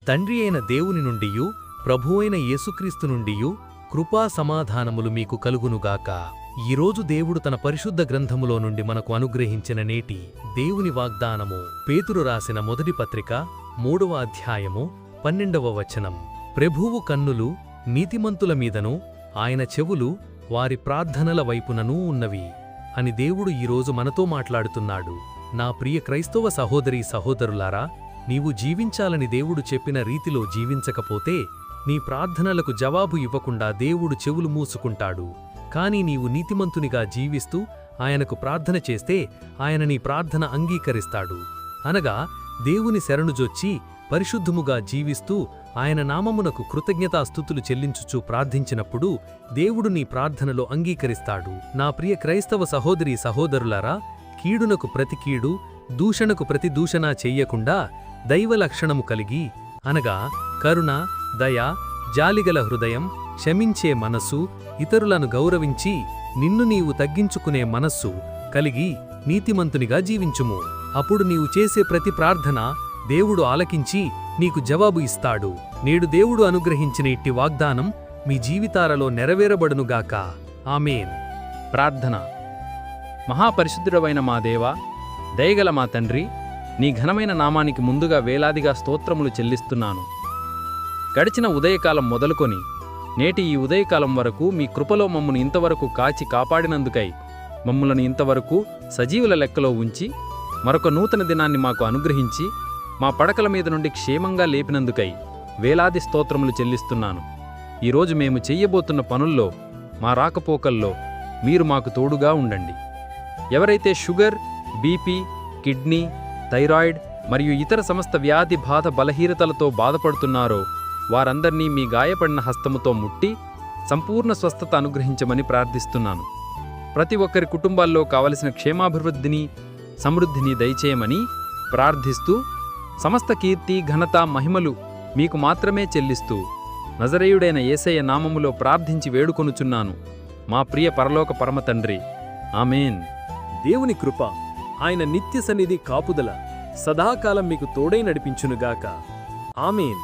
తండ్రి అయిన దేవుని నుండియు ప్రభువైన యేసుక్రీస్తు నుండియు కృపా సమాధానములు మీకు కలుగునుగాక. ఈరోజు దేవుడు తన పరిశుద్ధ గ్రంథములో నుండి మనకు అనుగ్రహించిన నేటి దేవుని వాగ్దానము పేతురు రాసిన మొదటి పత్రిక 3వ అధ్యాయము 12వ వచనం. ప్రభువు కన్నులు నీతిమంతుల మీదను ఆయన చెవులు వారి ప్రార్థనల వైపుననూ ఉన్నవి అని దేవుడు ఈరోజు మనతో మాట్లాడుతున్నాడు. నా ప్రియ క్రైస్తవ సహోదరీ సహోదరులారా, నీవు జీవించాలని దేవుడు చెప్పిన రీతిలో జీవించకపోతే నీ ప్రార్థనలకు జవాబు ఇవ్వకుండా దేవుడు చెవులు మూసుకుంటాడు. కాని నీవు నీతిమంతునిగా జీవిస్తూ ఆయనకు ప్రార్థన చేస్తే ఆయన నీ ప్రార్థన అంగీకరిస్తాడు. అనగా దేవుని శరణుజొచ్చి పరిశుద్ధముగా జీవిస్తూ ఆయన నామమునకు కృతజ్ఞతాస్తుతులు చెల్లించుచూ ప్రార్థించినప్పుడు దేవుడు నీ ప్రార్థనలో అంగీకరిస్తాడు. నా ప్రియ క్రైస్తవ సహోదరీ సహోదరులారా, కీడునకు ప్రతి కీడు, దూషణకు ప్రతి దూషణ చెయ్యకుండా దైవలక్షణము కలిగి, అనగా కరుణ, దయ, జాలిగల హృదయం, క్షమించే మనస్సు, ఇతరులను గౌరవించి నిన్ను నీవు తగ్గించుకునే మనస్సు కలిగి నీతిమంతునిగా జీవించుము. అప్పుడు నీవు చేసే ప్రతి ప్రార్థన దేవుడు ఆలకించి నీకు జవాబు ఇస్తాడు. నేడు దేవుడు అనుగ్రహించిన ఇట్టి వాగ్దానం మీ జీవితాలలో నెరవేరబడునుగాక. ఆమేన్. ప్రార్థన. మహాపరిశుద్ధుడవైన మా దేవా, దయగల మా తండ్రి, నీ ఘనమైన నామానికి ముందుగా వేలాదిగా స్తోత్రములు చెల్లిస్తున్నాను. గడిచిన ఉదయకాలం మొదలుకొని నేటి ఈ ఉదయకాలం వరకు మీ కృపలో మమ్మను ఇంతవరకు కాచి కాపాడినందుకై, మమ్ములను ఇంతవరకు సజీవుల లెక్కలో ఉంచి మరొక నూతన దినాన్ని మాకు అనుగ్రహించి మా పడకల మీద నుండి క్షేమంగా లేపినందుకై వేలాది స్తోత్రములు చెల్లిస్తున్నాను. ఈరోజు మేము చెయ్యబోతున్న పనుల్లో, మా రాకపోకల్లో మీరు మాకు తోడుగా ఉండండి. ఎవరైతే షుగర్, బీపీ, కిడ్నీ, థైరాయిడ్ మరియు ఇతర సమస్త వ్యాధి బాధ బలహీనతలతో బాధపడుతున్నారో వారందర్నీ మీ గాయపడిన హస్తముతో ముట్టి సంపూర్ణ స్వస్థత అనుగ్రహించమని ప్రార్థిస్తున్నాను. ప్రతి ఒక్కరి కుటుంబాల్లో కావలసిన క్షేమాభివృద్ధిని, సమృద్ధిని దయచేయమని ప్రార్థిస్తూ, సమస్త కీర్తి, ఘనత, మహిమలు మీకు మాత్రమే చెల్లిస్తూ నజరేయుడైన యేసయ్య నామములో ప్రార్థించి వేడుకొనుచున్నాను, మా ప్రియ పరలోక పరమ తండ్రి. ఆమేన్. దేవుని కృప, ఆయన నిత్య సన్నిధి కాపుదల సదాకాలం మీకు తోడై నడిపించునుగాక. ఆమేన్.